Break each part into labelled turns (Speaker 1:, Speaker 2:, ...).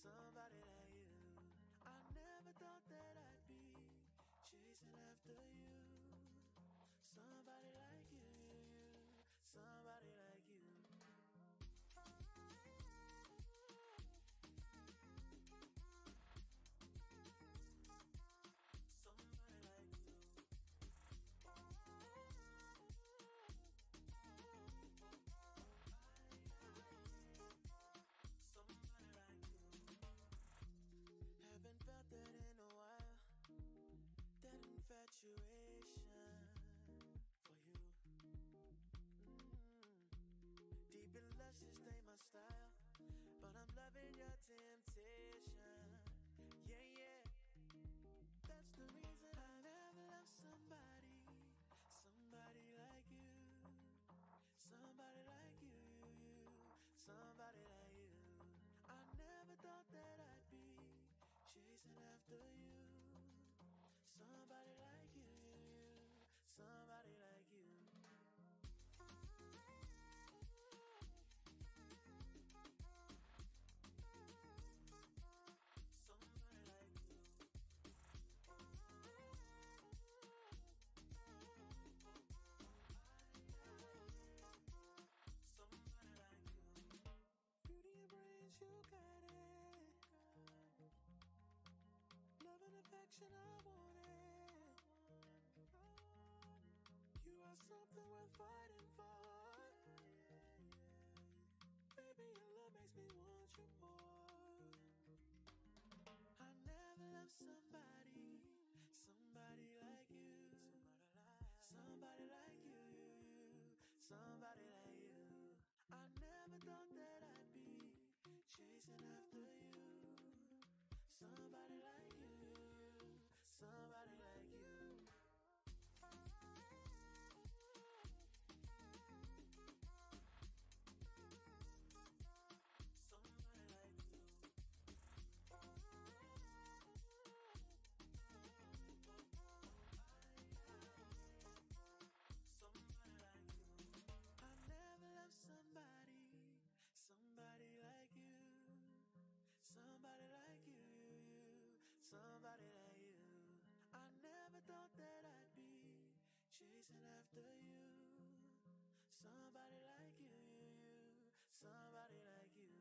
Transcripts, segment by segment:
Speaker 1: somebody like you. I never thought that I'd be chasing after you. Somebody like you, somebody like you. Somebody like you. Somebody like you. Haven't felt that in a while. That infatuation for you. Deep and luscious ain't my style, but I'm loving your temptation. Yeah, yeah. That's the reason I never loved somebody, somebody like you. Somebody like you, somebody like you. I never thought that I'd be chasing after you. Somebody like you, somebody like you. Somebody like you. Somebody like you. Beauty and brains, you got it. Love and affection, I want it. You are something worth fighting for. Baby, your love makes me want you more. I never loved somebody, somebody like you. Somebody like you, somebody like you. I never thought that I'd be chasing after you. Somebody like you, somebody like you. Somebody like you. Somebody like you. I never loved somebody, somebody like you. Somebody like you, somebody like you. I never thought that I'd be chasing after you. Somebody like you, somebody like you.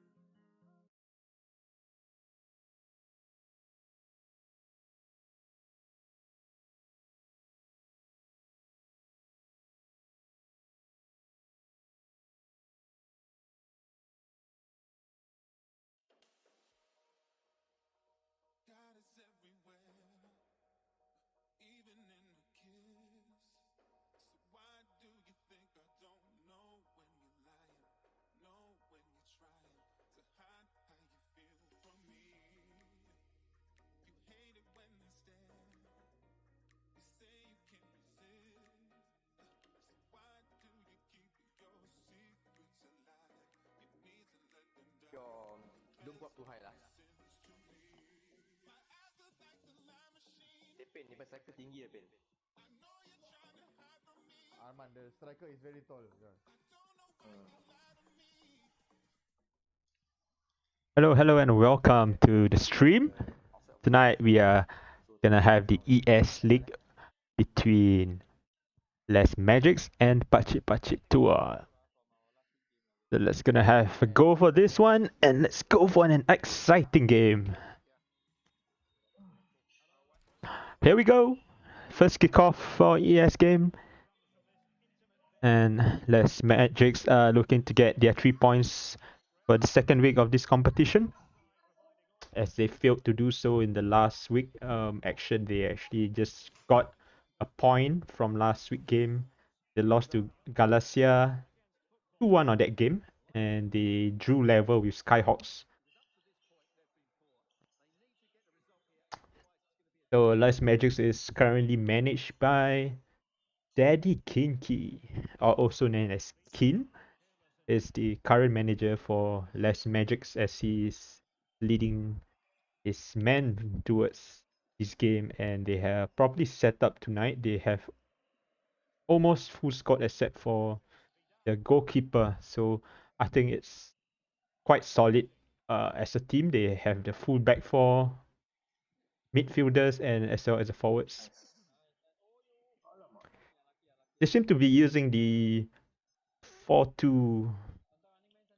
Speaker 2: God is everywhere, even in the kiss. So why do you think I don't know when you're lying? Know when you're trying to hide how you feel from me. You hate it when I stare. You say you can't resist. So why do you keep your secrets alive? You need to let them down.
Speaker 3: Don't go up too high lah. Pen ni pasal striker tinggi Pen.
Speaker 4: Arman, the striker is very tall. Yeah.
Speaker 5: Hello, hello, and welcome to the stream. Tonight we are gonna have the ES League between Les Magics and Pachit Pachit Tour. So let's gonna have a go for this one, and let's go for an exciting game. Here we go. First kickoff for ES game. And Les Magics are looking to get their 3 points for the second week of this competition, as they failed to do so in the last week action. They actually just got a point from last week game. They lost to Galacia 2-1 on that game, and they drew level with Skyhawks. So Last Magics is currently managed by Daddy Kinky, or also known as Kin, is the current manager for Last Magics, as he is leading his men towards this game, and they have properly set up tonight. They have almost full squad except for the goalkeeper, so I think it's quite solid as a team. They have the full back four, midfielders, and as well as the forwards. They seem to be using the 4-2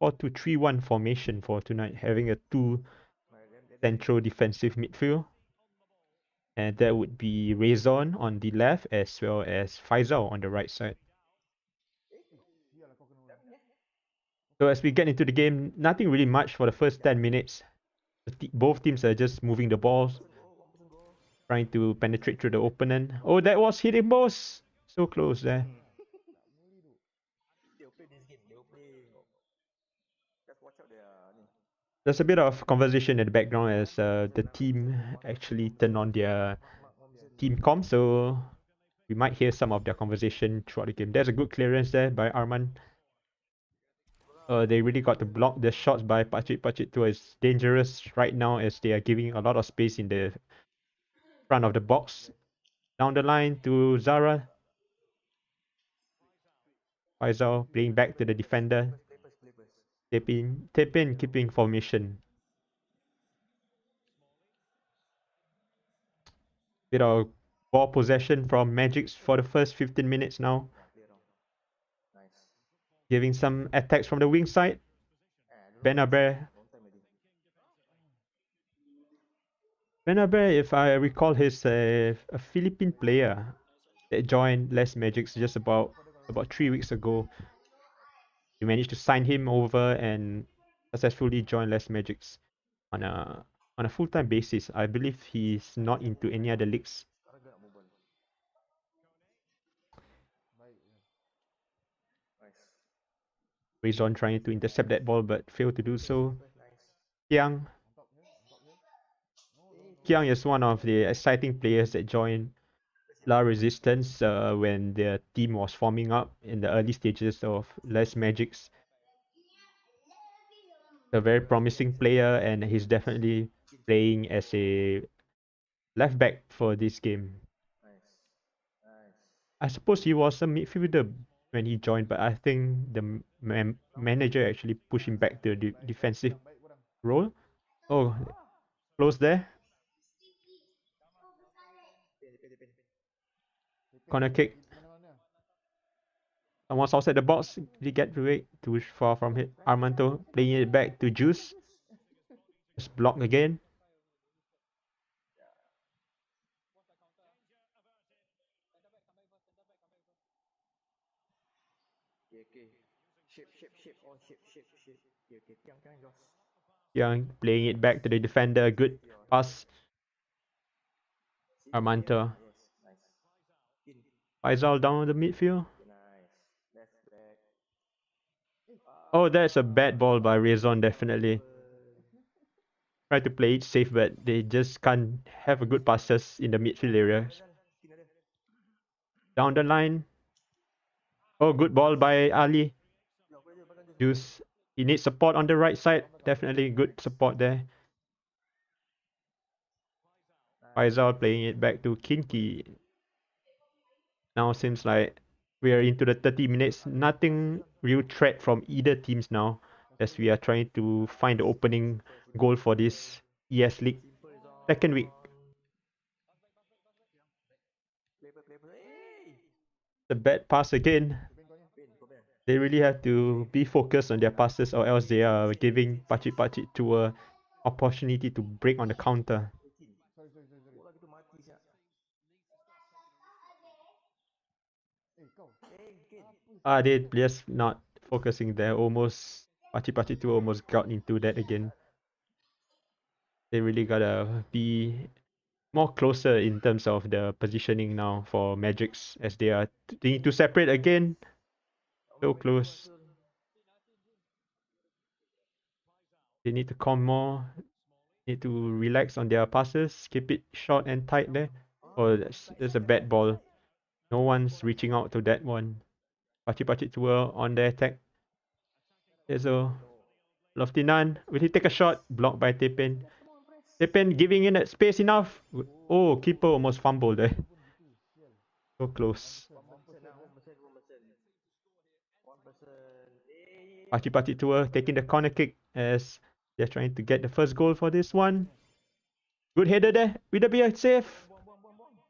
Speaker 5: 4-2-3-1 formation for tonight, having a two central defensive midfield. And that would be Rezon on the left as well as Faisal on the right side. So as we get into the game, nothing really much for the first 10 minutes. Both teams are just moving the balls, trying to penetrate through the opponent. Oh, that was hitting balls! So close there. There's a bit of conversation in the background as the team actually turn on their team comm, so we might hear some of their conversation throughout the game. There's a good clearance there by Arman. They really got to block the shots by Pachit. Pachit too is dangerous right now as they are giving a lot of space in the front of the box. Down the line to Zara. Faisal playing back to the defender. Tepin keeping formation. Bit of ball possession from Magics for the first 15 minutes now. Giving some attacks from the wing side. Benaber. Benaber, if I recall, he's a Philippine player that joined Les Magics just about 3 weeks ago. We managed to sign him over and successfully join Les Magics on a full-time basis. I believe he's not into any other leagues. Rezon trying to intercept that ball but failed to do so. Kiang is one of the exciting players that joined La Resistance when their team was forming up in the early stages of Les Magics. A very promising player, and he's definitely playing as a left back for this game. I suppose he was a midfielder when he joined, but I think the manager actually pushed him back to the defensive role. Oh, close there. Corner kick. Someone's outside the box. He get away too far from it. Armando playing it back to Juice. Just block again. Young playing it back to the defender. Good pass. Armando. Faisal down the midfield. Oh, that's a bad ball by Rezon, definitely. Try to play it safe, but they just can't have a good passes in the midfield area. Down the line. Oh, good ball by Ali. Juice. He needs support on the right side. Definitely good support there. Faisal playing it back to Kinky. Now seems like we are into the 30 minutes. Nothing real threat from either teams now, as we are trying to find the opening goal for this ES League second week. The bad pass again. They really have to be focused on their passes, or else they are giving Pachit to a opportunity to break on the counter. They just not focusing there. Almost Pachit 2 almost got into that again. They really gotta be more closer in terms of the positioning now for Magics, as they need to separate again. So close. They need to come more. Need to relax on their passes. Keep it short and tight there. Oh, that's a bad ball. No one's reaching out to that one. Pachit Tour on the attack. There's a Loftinan. Will he take a shot? Blocked by Tepin. Tepin giving in that space enough. Oh, keeper almost fumbled there. So close. Pachit Tour taking the corner kick as They're trying to get the first goal for this one. Good header there. Will there be a save?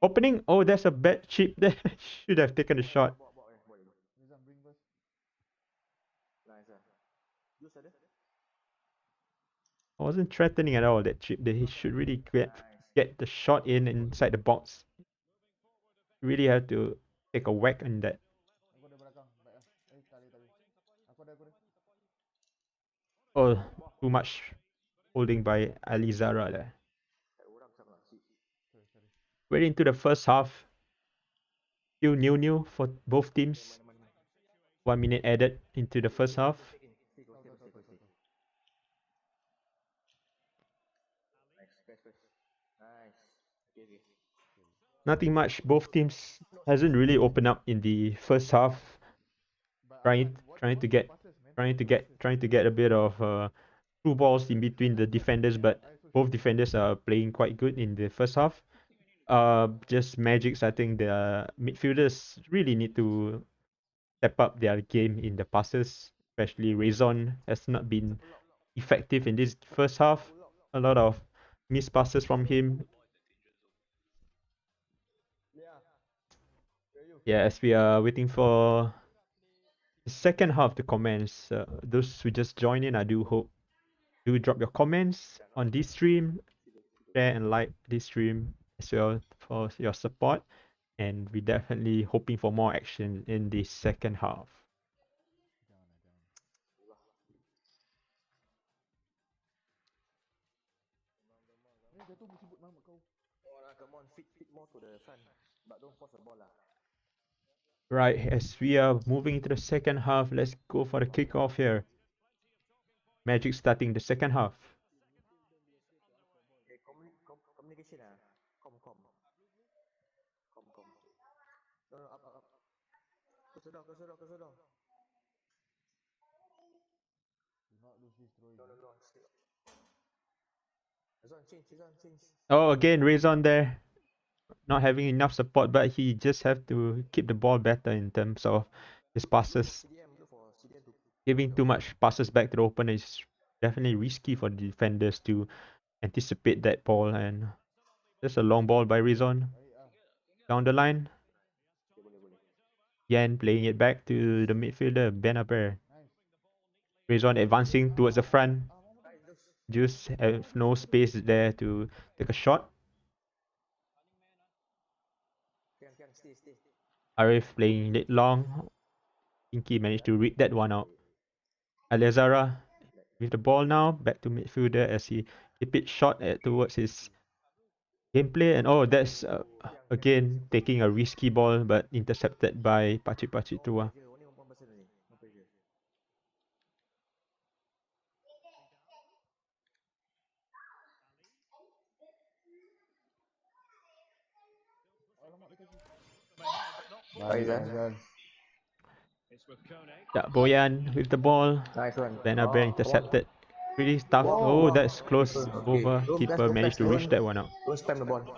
Speaker 5: Opening. Oh, there's a bad chip there. Should have taken a shot. I wasn't threatening at all that chip. He should really get the shot inside the box. Really have to take a whack on that. Oh, too much holding by Alizara there. We're into the first half. Still new for both teams. 1 minute added into the first half. Nothing much. Both teams hasn't really opened up in the first half. Trying to get a bit of through balls in between the defenders, but both defenders are playing quite good in the first half. Just Magic's, I think the midfielders really need to step up their game in the passes, especially Rezon has not been effective in this first half. A lot of missed passes from him. Yeah, as we are waiting for the second half to commence, those who just joined in, I do hope do drop your comments on this stream, share and like this stream as well for your support, and we're definitely hoping for more action in the second half. Right, as we are moving into the second half, let's go for the kickoff here. Magic starting the second half. Oh, again, Rezon there. Not having enough support, but he just have to keep the ball better in terms of his passes. Giving too much passes back to the opponent is definitely risky for the defenders to anticipate that ball, and there's a long ball by Rezon. Down the line. Yan playing it back to the midfielder, Benaber. Rezon advancing towards the front. Just have no space there to take a shot. Arif playing it long. Inky managed to read that one out. Alezara with the ball now, back to midfielder as he keep it short towards his gameplay. And oh, that's again taking a risky ball but intercepted by Pachit Tua. Yeah, Boyan with the ball. Benaber intercepted. Pretty tough. Oh, that's close over. Keeper managed to reach that one out.
Speaker 6: Don't spam the ball.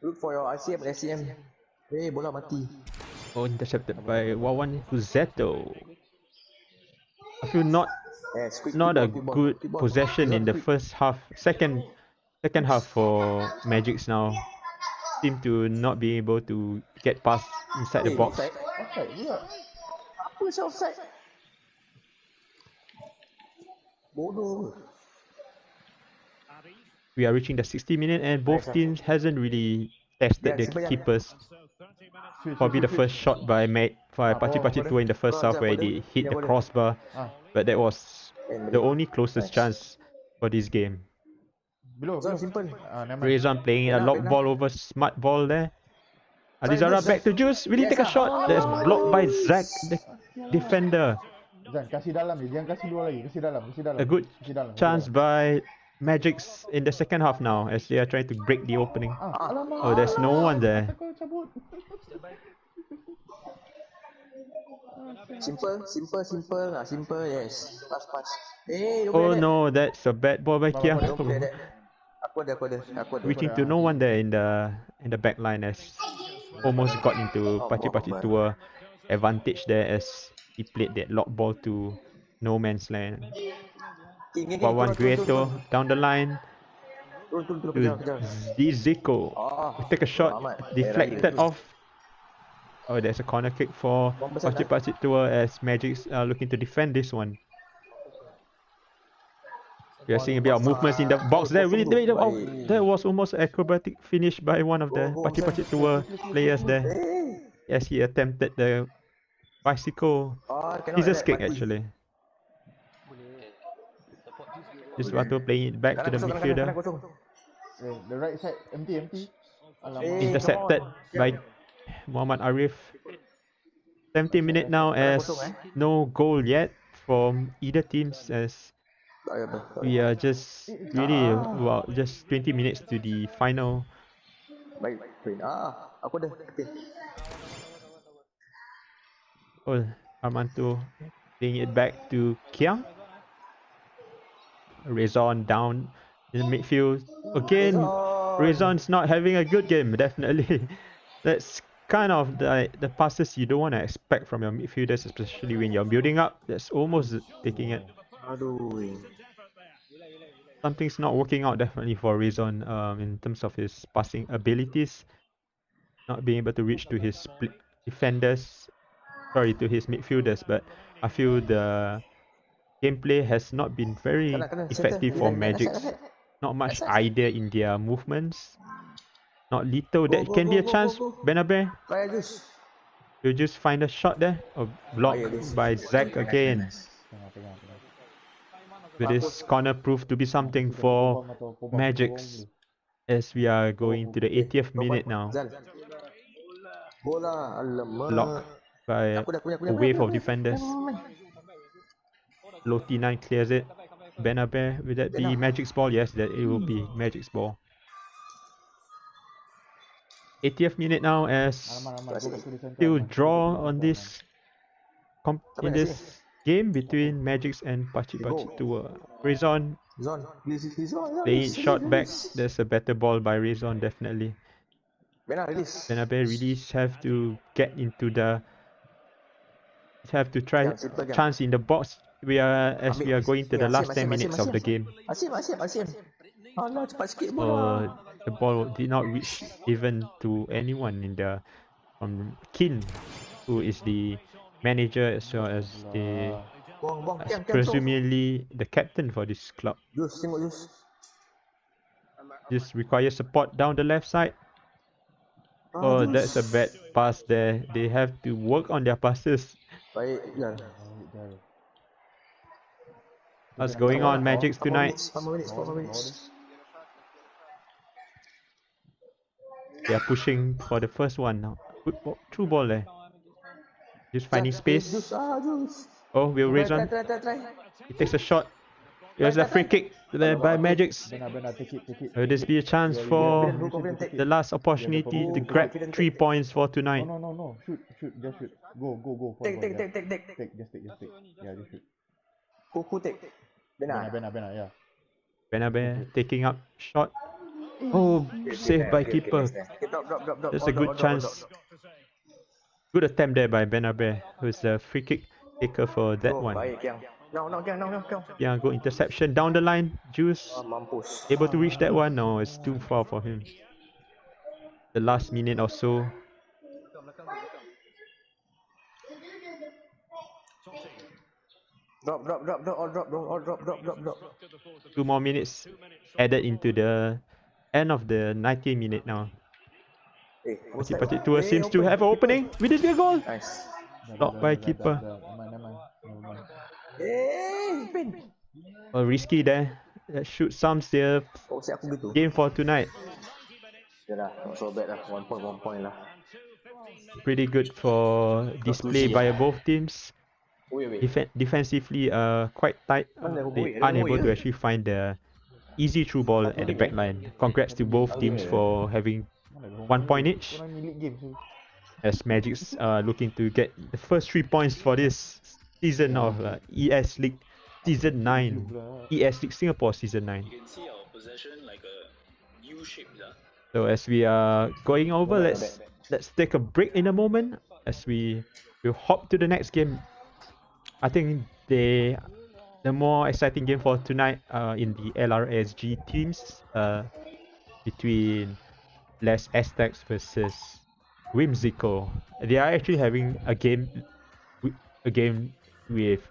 Speaker 6: Look for your ICM and SCM. Hey, bola mati.
Speaker 5: Oh, intercepted by Wawan Huzeto. I feel not a good possession in the first half. Second half for Magics now. Seem to not be able to get past inside the box.
Speaker 6: Apa saya offside? Bodoh.
Speaker 5: We are reaching the 60 minute and both teams hasn't really tested their keepers. Probably the first shot by Pachit Tua in the first half where they hit the crossbar, but that was the only closest chance for this game. Rezon playing a lock ball over smart ball there. Alizara back to Juice. Will he take a shot? That's blocked by Zach, the defender. A good chance by Magics in the second half now as they are trying to break the opening. Oh, there's no one there.
Speaker 6: Simple, yes. Pass. Hey,
Speaker 5: oh no, that's a bad ball by Kia.
Speaker 6: Aku ada.
Speaker 5: Reaching to no one there in the back line as almost got into Pachit Tua advantage there as he played that lock ball to no man's land.
Speaker 6: King,
Speaker 5: One Gueto down the line
Speaker 6: turun,
Speaker 5: to
Speaker 6: kejar.
Speaker 5: Zico.
Speaker 6: Oh,
Speaker 5: Take a shot,
Speaker 6: selamat.
Speaker 5: deflected off. Oh, there's a corner kick for
Speaker 6: 1%
Speaker 5: Pachit Tour as Magic's looking to defend this one. We are seeing a bit of movements in the box there. We need to oh, there was almost an acrobatic finish by one of the Pachit Tour players there as he attempted the bicycle scissors kick actually. Just Vato playing it back to the midfielder.
Speaker 4: The right side empty. Alamak.
Speaker 5: Intercepted by Muhammad Arif. 17 minutes now as no goal yet from either teams as we are just really well just 20 minutes to the final.
Speaker 6: Baik, aku ada.
Speaker 5: Oh, Armanto playing it back to Kiang. Rezon down in the midfield again. Rezon's not having a good game, definitely. That's kind of the passes you don't want to expect from your midfielders, especially when you're building up. That's almost taking it.
Speaker 6: Aduh.
Speaker 5: Something's not working out definitely for Rezon in terms of his passing abilities. Not being able to reach to his defenders, sorry, to his midfielders, but I feel the gameplay has not been very effective for Magic's. Not much idea in their movements. Not little. That can be a chance. Benabe. You just find a shot there. A block by Zach again. But this corner proved to be something for Magic's as we are going to the 80th minute now. Blocked by a wave of defenders. Loti 9 clears it. Benabe, will that be Magic's ball? Yes, that it will be Magic's ball. 80th minute now as still draw on this in this game between Magic's and Pachit Tour. Rezon playing shot back. There's a better ball by Rezon definitely. Benabe release, have to get into the try chance in the box. We are going to the last 10 minutes of the game. The ball did not reach even to anyone in the from Kin, who is the manager as well as the presumably the captain for this club. Just requires support down the left side. Oh, that's a bad pass there. They have to work on their passes. What's going on, Magics tonight? They are pushing for the first one now. Good ball, true ball there. Just finding space. Oh, will Rezon? He takes a shot. There's a free kick there by Magic's. Will this be a chance for the last opportunity to grab 3 points for tonight?
Speaker 4: No. Shoot. Just shoot. Go.
Speaker 6: Take.
Speaker 4: Just take. Yeah, just shoot.
Speaker 6: Who take?
Speaker 4: Benar, yeah.
Speaker 5: Benabe taking up shot. Oh, saved by keeper. That's a good chance. Good attempt there by Benabe, who's the free kick taker for that one. Yeah, good interception down the line. Juice able to reach that one? No, it's too far for him. The last minute or so.
Speaker 6: Drop.
Speaker 5: 2 more minutes added into the end of the 90th minute now. Pachit Tour seems to have an opening. Will this be a goal?
Speaker 6: Nice.
Speaker 5: Blocked by keeper. Risky there. That should sums the game for tonight.
Speaker 6: Not so bad lah. 1 point lah.
Speaker 5: Pretty good for display by both teams. Defensively, quite tight. They unable to actually find the easy through ball at the back line. Congrats to both teams for having 1 point each. As Magic's looking to get the first 3 points for this season of ES League Season 9. ES League Singapore Season 9. So as we are going over, let's take a break in a moment as we will hop to the next game. I think the more exciting game for tonight in the LRSG teams between Les Aztecs versus Whimsical. They are actually having a game with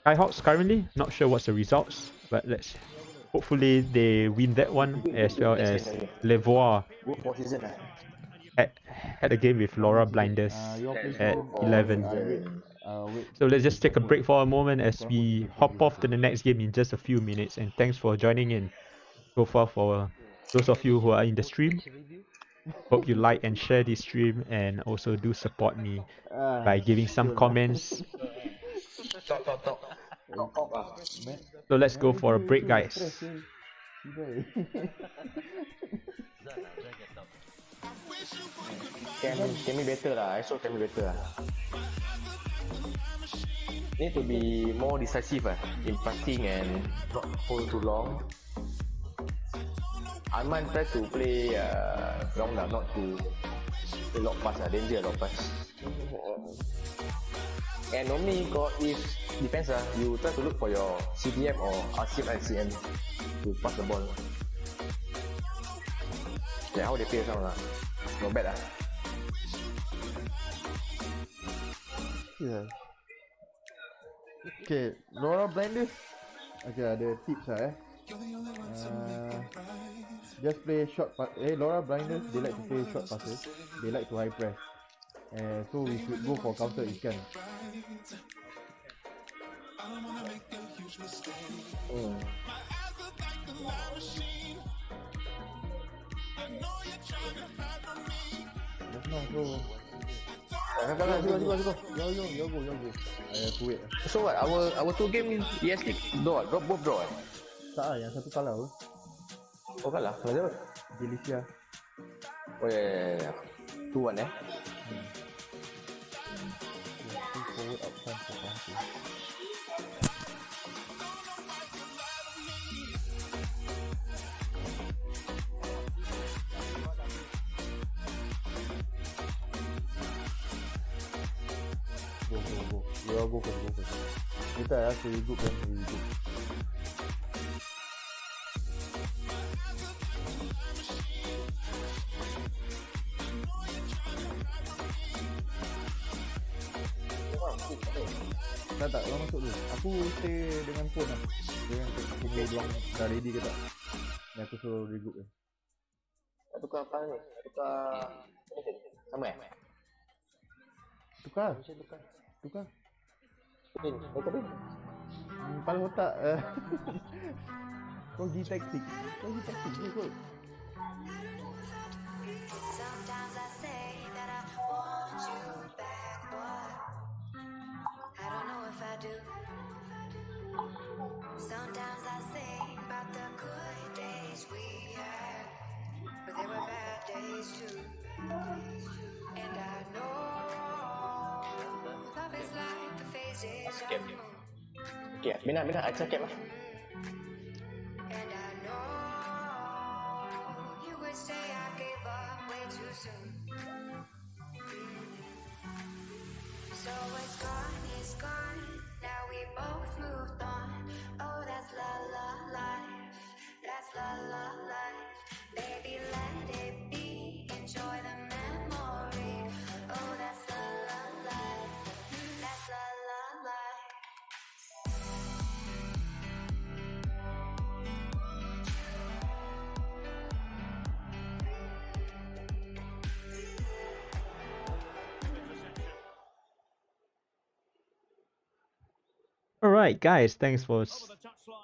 Speaker 5: Skyhawks currently. Not sure what's the results, but let's hopefully they win that one, as well as Levois
Speaker 6: Go for season lah.
Speaker 5: had a game with Laura Blinders
Speaker 4: Your play
Speaker 5: at
Speaker 4: season,
Speaker 5: 11.
Speaker 4: wait.
Speaker 5: So let's just take a break for a moment as we hop off to the next game in just a few minutes. And thanks for joining in so far for those of you who are in the stream. Hope you like and share this stream, and also do support me by giving some comments.
Speaker 6: Talk ah.
Speaker 5: So let's go for a break, guys.
Speaker 6: Can be better lah. I saw can be better lah. Need to be more decisive in passing and not hold too long. Arman try to play long lah, not to play long pass lah. Danger long pass. And normally if depends you try to look for your CDM or RCM and CM to pass the ball. Yeah, how they play now lah. Not bad lah.
Speaker 4: Yeah. Okay, Laura Blinders. Okay, ada tips lah just play short pass. Laura Blinders, they like to play short passes. They like to high press. So we should go for counter Ikan. Just now, so you go. I have to wait.
Speaker 6: So what? Our two game ES League draw both draw.
Speaker 4: Tak lah, yang satu kalah tu.
Speaker 6: Oh kalah? Kalah siapa?
Speaker 4: Delicia.
Speaker 6: Oh ya. 2-1
Speaker 4: Forward up front for counter. Go. You all go first. Later I ask you regroup then we regroup. Tak, kau masuk dulu. Aku stay dengan phone lah. Dengan tunggu bilang dah ready ke tak. Dan aku suruh regroup je.
Speaker 6: Tak tukar apa ni? Tukar sama
Speaker 4: Tukar.
Speaker 6: Pin.
Speaker 4: Kepala otak. Kau pergi taktik je kot.
Speaker 7: Sometimes I say that I want you back, but I don't know if I do. Sometimes I think about the good days we had, but there were bad days too. And I know love is like the phases of the moon.
Speaker 6: Okay, benar I cakap lah.
Speaker 7: And I know you would say I gave up way too soon. So it's gone, now we both moved on. Oh, that's la life, that's la life. Baby, let it be, enjoy the memory. Oh, that's la life, that's la life.
Speaker 5: Alright, guys, thanks for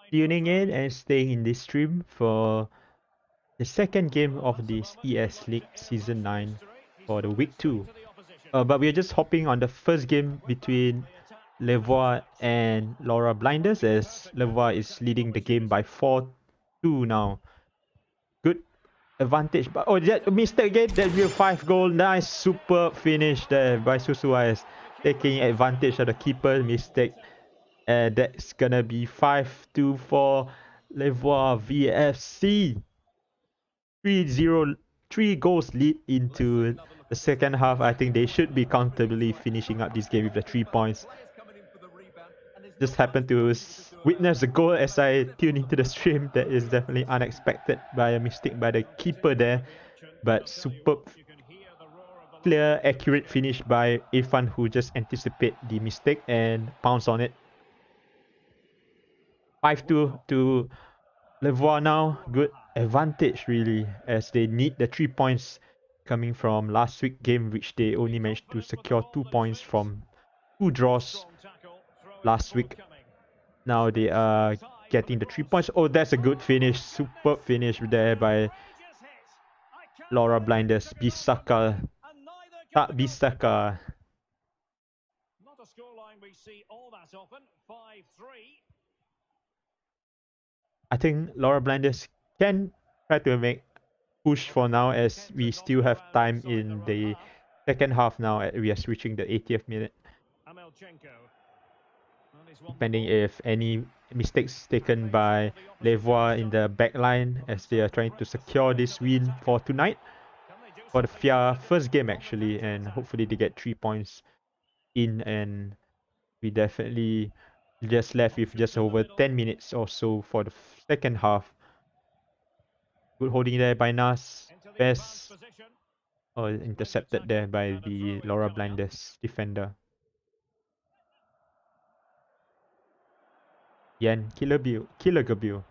Speaker 5: tuning in and staying in this stream for the second game of this ES League Season 9 for the Week 2. But we're just hopping on the first game between Levois and Laura Blinders, as Levois is leading the game by 4-2 now. Good advantage, but that mistake again, that real 5 goal, nice super finish there by Susuais, taking advantage of the keeper mistake. And that's gonna be 5-2 for Levois VFC. 3 goals lead into the second half. I think they should be comfortably finishing up this game with the 3 points. just happened to witness the goal as I tune into the stream. That is definitely unexpected by a mistake by the keeper there. But superb, clear, accurate finish by Irfan, who just anticipate the mistake and pounce on it. 5-2 to Levois now. Good advantage really, as they need the 3 points coming from last week game, which they only managed to secure 2 points from 2 draws last week. Now they are getting the 3 points. Oh, that's a good finish. Superb finish there by Laura Blinders. Bisaka. Tak Bisaka.
Speaker 8: Not a scoreline we see all that often. 5-3.
Speaker 5: I think Laura Blinders can try to make push for now, as we still have time in the second half now. We are switching the 80th minute. Depending if any mistakes taken by Levois in the back line, as they are trying to secure this win for tonight. For the first game actually, and hopefully they get 3 points in, and we definitely just left with just over 10 minutes or so for the second half. Good holding there by Nas. Best intercepted there by the Laura Blinders defender. Yan Killergabu.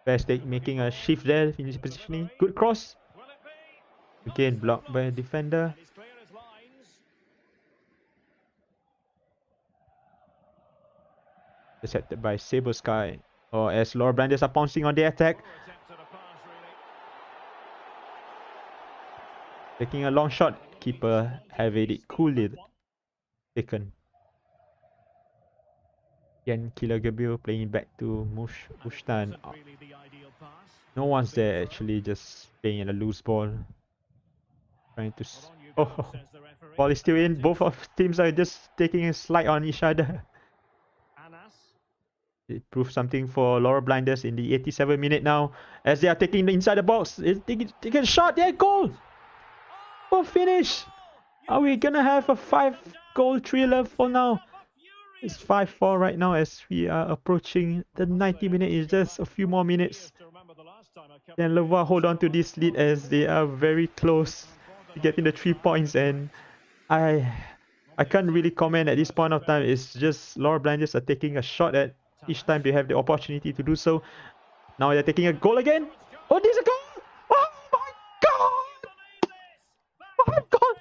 Speaker 5: Best making a shift there in his positioning. Good cross. Again blocked by a defender. Intercepted by Sable Sky. Or as Laura Blinders are pouncing on the attack. Taking a long shot. Keeper having it coolly taken. Yan Killergabu playing back to Mushtan. No one's there actually, just playing in a loose ball. Trying to... Oh, ball is still in. Both of teams are just taking a slide on each other. It proves something for Laura Blinders in the 87th minute now, as they are taking the inside the box. Taking a shot. Yeah, goal! Oh, finish! Are we gonna have a 5-goal thriller for now? It's 5-4 right now as we are approaching the 90 minute. It's just a few more minutes. Then Levois hold on to this lead as they are very close to getting the 3 points, and I can't really comment at this point of time. It's just Laura Blinders are taking a shot at each time they have the opportunity to do so. Now they're taking a goal again. Oh, there's a goal! Oh my god! My god!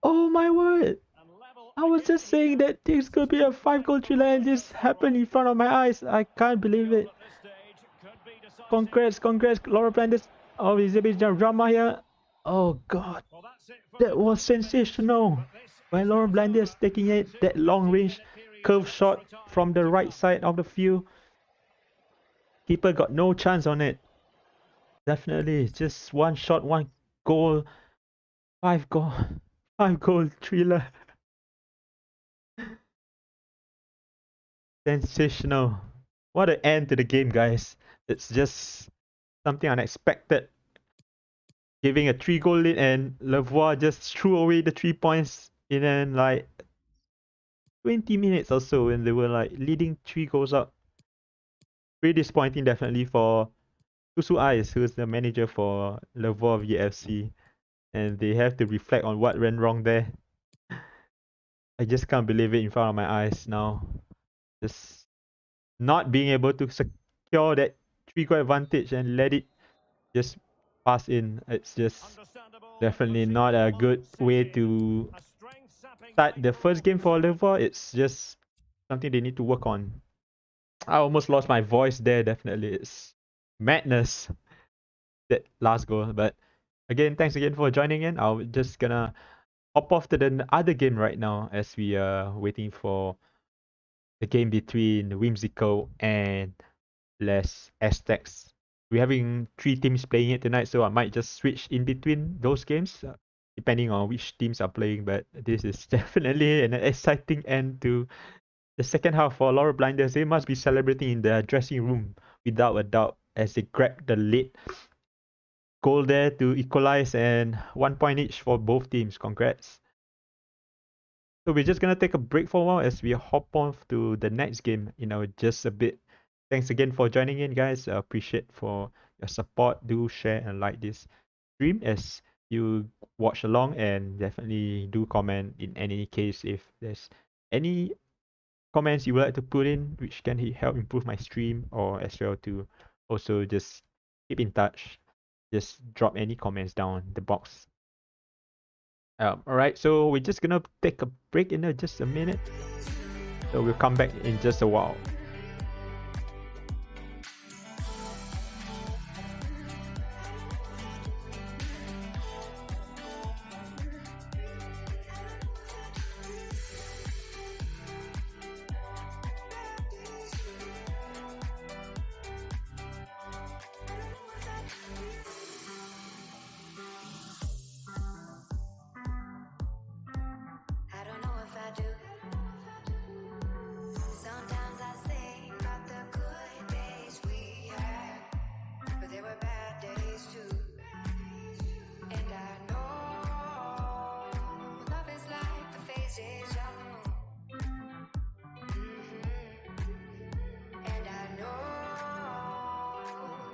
Speaker 5: Oh my word! I was just saying that this could be a 5-goal thriller and this happened in front of my eyes. I can't believe it. Congrats, Laura Blinders. Oh, is there a bit of drama here? Oh god. That was sensational. By Laura Blinders taking it, that long range curve shot from the right side of the field. Keeper got no chance on it. Definitely, just one shot, one goal. 5-goal thriller. Sensational. What an end to the game, guys. It's just something unexpected. Giving a 3-goal lead and Levois just threw away the 3 points in like 20 minutes or so when they were like leading 3 goals up. Pretty disappointing definitely for Susu Ice, who's the manager for Levois VFC. And they have to reflect on what went wrong there. I just can't believe it in front of my eyes now. Just not being able to secure that 3-goal advantage and let it just pass in. It's just definitely not a good way to start the first game for Levois. It's just something they need to work on. I almost lost my voice there, definitely. It's madness, that last goal. But again, thanks again for joining in. I'm just gonna hop off to the other game right now as we are waiting for the game between Whimsical and Les Aztecs. We're having 3 teams playing it tonight, so I might just switch in between those games, depending on which teams are playing. But this is definitely an exciting end to the second half for Laura Blinders. They must be celebrating in their dressing room without a doubt, as they grabbed the late goal there to equalize, and 1 point each for both teams. Congrats. So we're just gonna take a break for a while as we hop on to the next game in just a bit. Thanks again for joining in, guys. I appreciate for your support. Do share and like this stream as you watch along, and definitely do comment in any case if there's any comments you would like to put in which can help improve my stream, or as well to also just keep in touch. Just drop any comments down the box. Alright, so we're just gonna take a break in just a minute. So we'll come back in just a while.
Speaker 7: I don't know if I do. Sometimes I think about the good days we had, but there were bad days too. And I know love is like the phases of the moon. And I know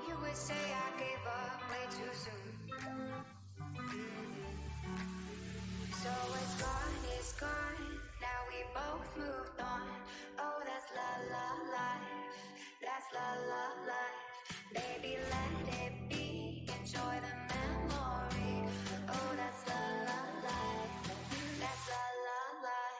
Speaker 7: you would say I gave up way too soon. So it's gone. Now we both moved on. Oh, that's la la life. That's la la life. Baby, let it be. Enjoy the memory. Oh, that's la la life. That's la la life.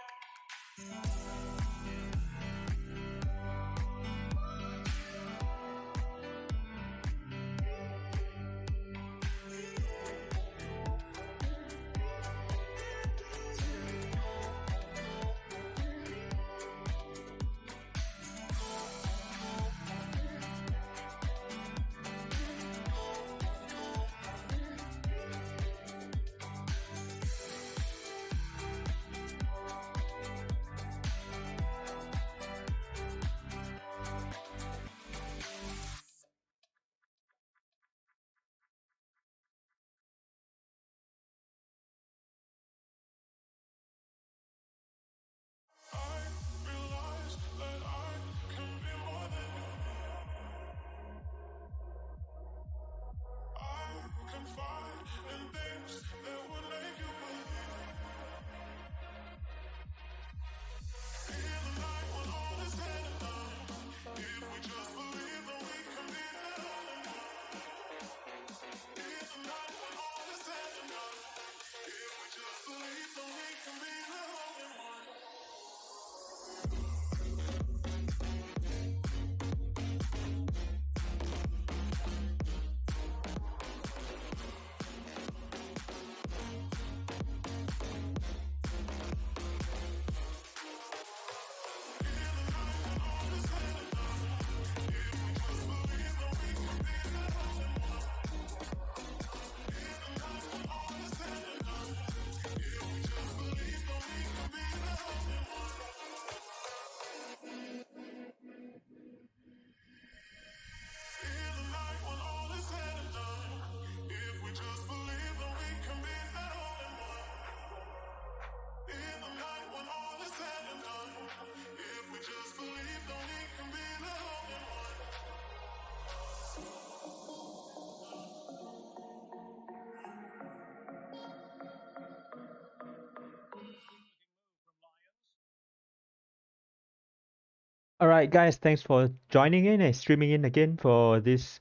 Speaker 5: Alright, guys, thanks for joining in and streaming in again for this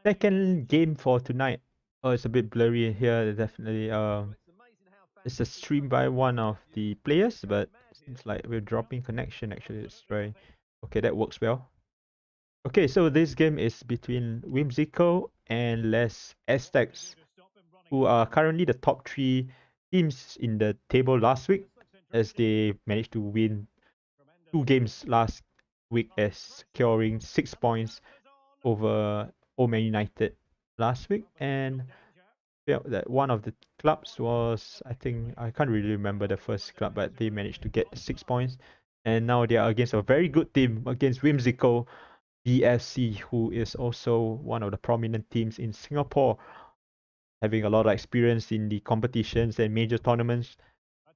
Speaker 5: second game for tonight. Oh, it's a bit blurry here, definitely. It's a stream by one of the players, but seems like we're dropping connection actually. Let's try. Okay, that works well. Okay, so this game is between Whimsical and Les Aztecs, who are currently the top three teams in the table last week, as they managed to win 2 games last week as securing 6 points over Oman United last week. And felt that one of the clubs was, I think, I can't really remember the first club, but they managed to get 6 points. And now they are against a very good team, against Whimsical BFC, who is also one of the prominent teams in Singapore, having a lot of experience in the competitions and major tournaments.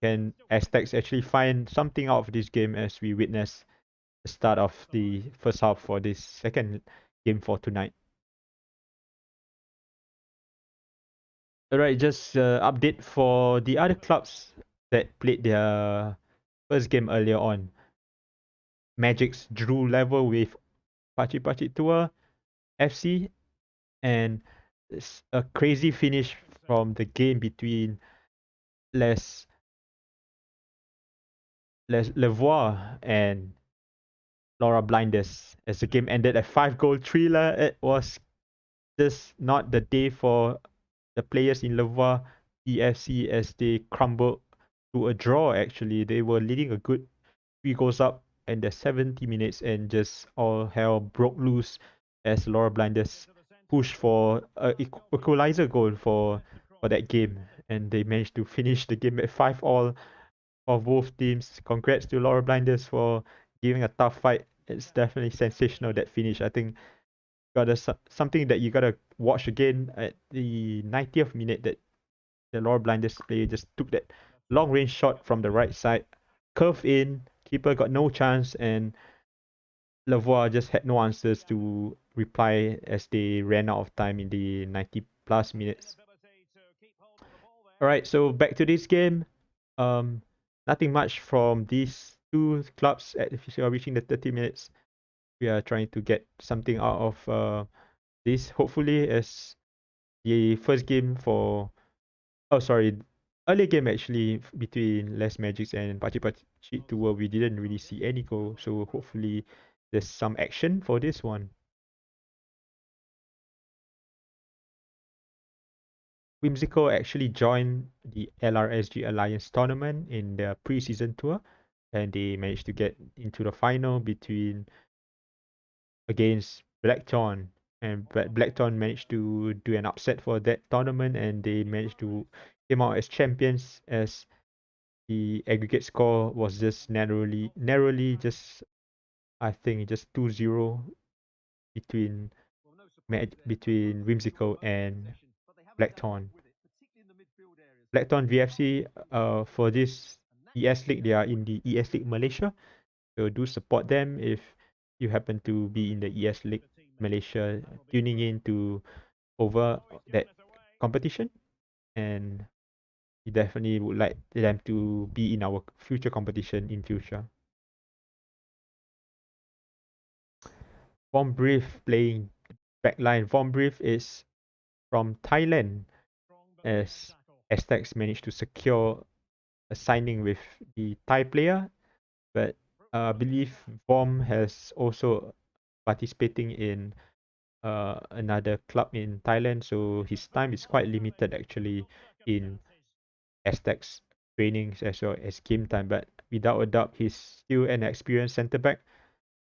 Speaker 5: can Aztecs actually find something out of this game as we witness the start of the first half for this second game for tonight. Alright, just update for the other clubs that played their first game earlier on. Magic's drew level with Pachi Pachi Tua FC, and a crazy finish from the game between Les Levoix and Laura Blinders. As the game ended a 5-goal thriller, it was just not the day for the players in Levoix EFC as they crumbled to a draw. Actually, they were leading a good 3 goals up in the 70 minutes, and just all hell broke loose as Laura Blinders pushed for a equalizer goal for that game, and they managed to finish the game at 5-all for both teams. Congrats to Laura Blinders for giving a tough fight. It's definitely sensational, that finish. I think something that you gotta watch again at the 90th minute, that the Laura Blinders player just took that long range shot from the right side, curve in, keeper got no chance, and Lavoie just had no answers to reply as they ran out of time in the 90 plus minutes. Alright, so back to this game. Nothing much from these two clubs if you are reaching the 30 minutes. We are trying to get something out of this, hopefully, as the first game for earlier game actually between Les Magics and Pachi Pachi Tua, we didn't really see any goal, so hopefully there's some action for this one. Whimsical actually joined the LRSG Alliance tournament in the pre-season tour, and they managed to get into the final against Blackthorn, and Blackthorn managed to do an upset for that tournament, and they managed to came out as champions, as the aggregate score was just narrowly just, I think, just 2-0 between Whimsical and Blackthorn. Blackthorn VFC, for this ES League, they are in the ES League Malaysia. So do support them if you happen to be in the ES League Malaysia, tuning in to over that competition. And we definitely would like them to be in our future competition in future. Vom Brief playing backline. Vom Brief is from Thailand, as Aztecs managed to secure a signing with the Thai player, but I believe Vom has also participating in another club in Thailand, so his time is quite limited actually in Aztecs trainings as well as game time. But without a doubt, he's still an experienced centre back,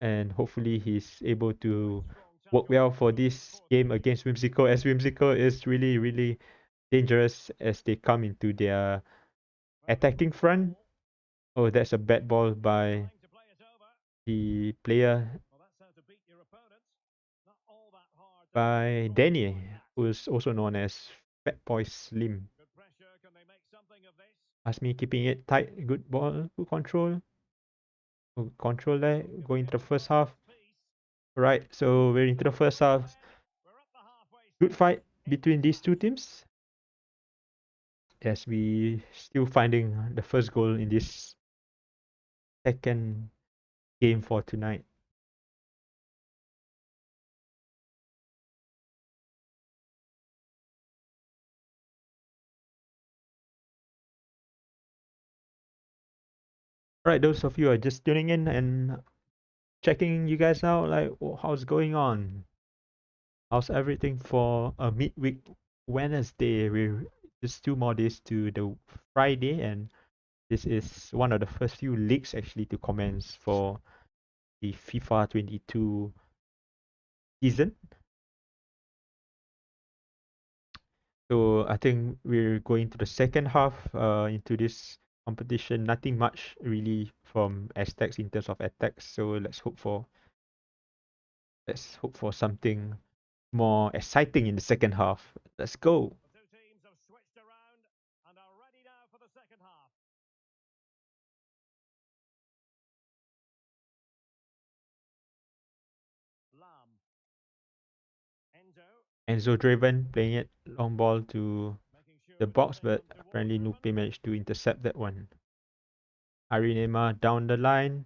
Speaker 5: and hopefully he's able to work well for this game against Whimsical, as Whimsical is really dangerous as they come into their attacking front. Oh, that's a bad ball by the player, by Danny, who is also known as Fat Boy Slim. Asmi keeping it tight. Good ball. Good control. Good control there. Going to the first half. Right, so we're into the first half. Good fight between these two teams, as we still finding the first goal in this second game for tonight. Right, those of you who are just tuning in and checking you guys out, like, how's going on? How's everything for a midweek Wednesday? We're just 2 more days to the Friday, and this is one of the first few leagues actually to commence for the FIFA 22 season. So I think we're going to the second half into this competition. Nothing much really from Aztecs in terms of attacks. So let's hope for something more exciting in the second half. Let's go. Enzo Draven playing it long ball to the box, but apparently Nupe managed to intercept that one. Arinema down the line,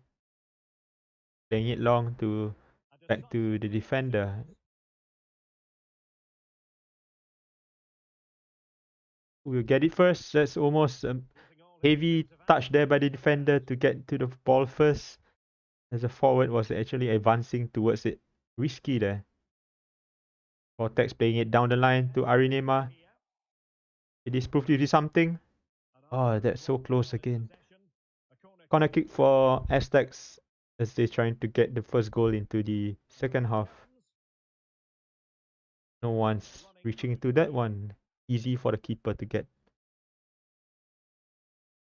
Speaker 5: playing it long to back to the defender. We'll get it first. That's almost a heavy touch there by the defender to get to the ball first. As the forward was actually advancing towards it. Risky there. Vortex playing it down the line to Arinema. It is proof to do something. Oh, that's so close again. Corner kick for Aztecs as they're trying to get the first goal into the second half. No one's reaching to that one. Easy for the keeper to get.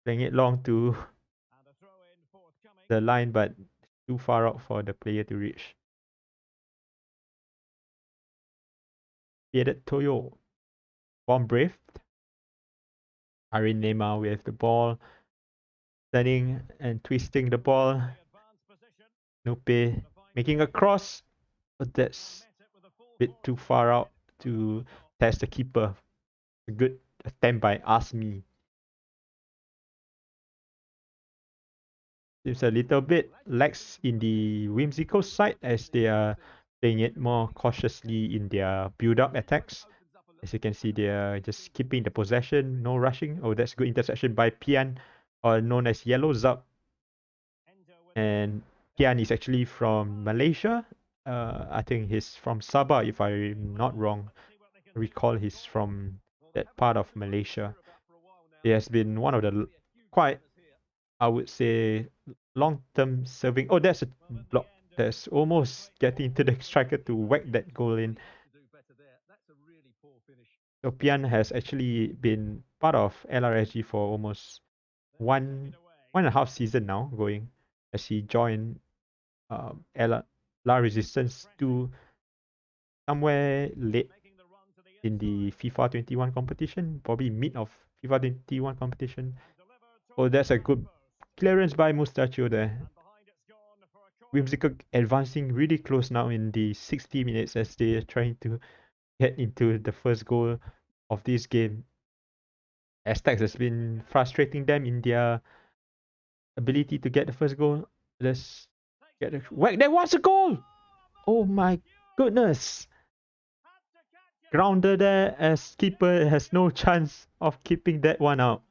Speaker 5: Playing it long to the line, but too far out for the player to reach. Bearded Toyo. Bomb Brave. Arinema with the ball. Turning and twisting the ball. Nupe making a cross. But that's a bit too far out to test the keeper. A good attempt by Asmi. Seems a little bit lax in the whimsical side as they are playing it more cautiously in their build-up attacks. As you can see, they are just keeping the possession, no rushing. Oh, that's good interception by Pian, or known as Yellow Zub. And Pian is actually from Malaysia. I think he's from Sabah, if I'm not wrong. I recall he's from that part of Malaysia. He has been one of the quite, I would say, long-term serving. Oh, that's a block. That's almost getting into the striker to whack that goal in. So Pian has actually been part of LRSG for almost one and a half season now going, as he joined La Resistance to somewhere late in the FIFA 21 competition, probably mid of FIFA 21 competition. Oh, that's a good clearance by Mustachio there. Whimsical advancing really close now in the 60 minutes as they are trying to get into the first goal of this game. Aztecs has been frustrating them in their ability to get the first goal. Let's get a whack. There was a goal! Oh my goodness! Grounded there as keeper has no chance of keeping that one out.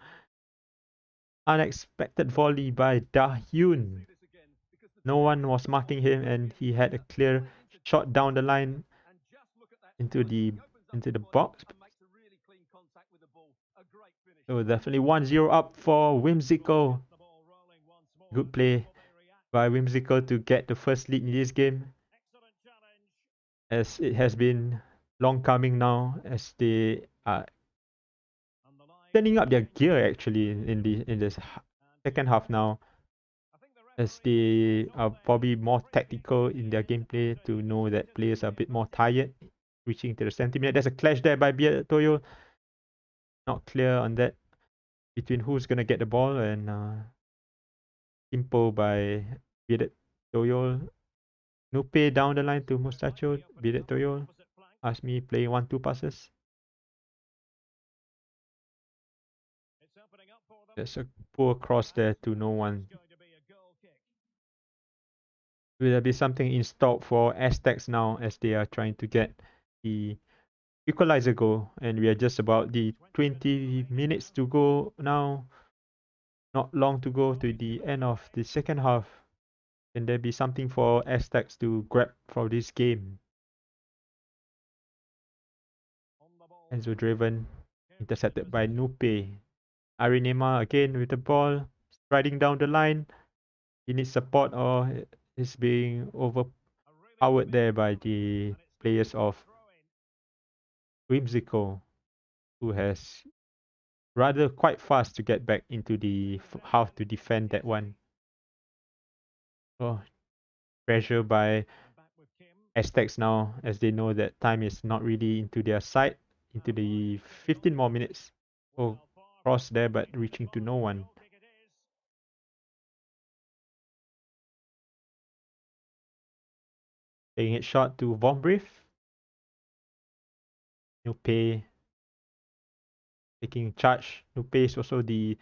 Speaker 5: Unexpected volley by Dahyun. No one was marking him and he had a clear shot down the line into the box. So definitely 1-0 up for Whimsical. Good play by Whimsical to get the first lead in this game, as it has been long coming now, as they are turning up their gear actually in this second half now, as they are probably more tactical in their gameplay to know that players are a bit more tired reaching to the 70 minute. There's a clash there by Bearded Toyo. Not clear on that between who's gonna get the ball, and Impo by Bearded Toyo. Nupe down the line to Mustacho. Bearded Toyo. Asmi playing 1-2 passes. There's a poor cross there to no one. Will there be something in stock for Aztecs now as they are trying to get the equalizer goal? And we are just about the 20 minutes to go now. Not long to go to the end of the second half. Can there be something for Aztecs to grab for this game? Enzo Draven intercepted by Nupe. Arinema again with the ball, striding down the line. He needs support or is being overpowered there by the players of Whimsical, who has rather quite fast to get back into the half to defend that one. Oh, pressure by Aztecs now, as they know that time is not really into their side. Into the 15 more minutes. Oh, cross there but reaching to no one. Playing it short to Von Brief. Nupe taking charge. Nupe is also the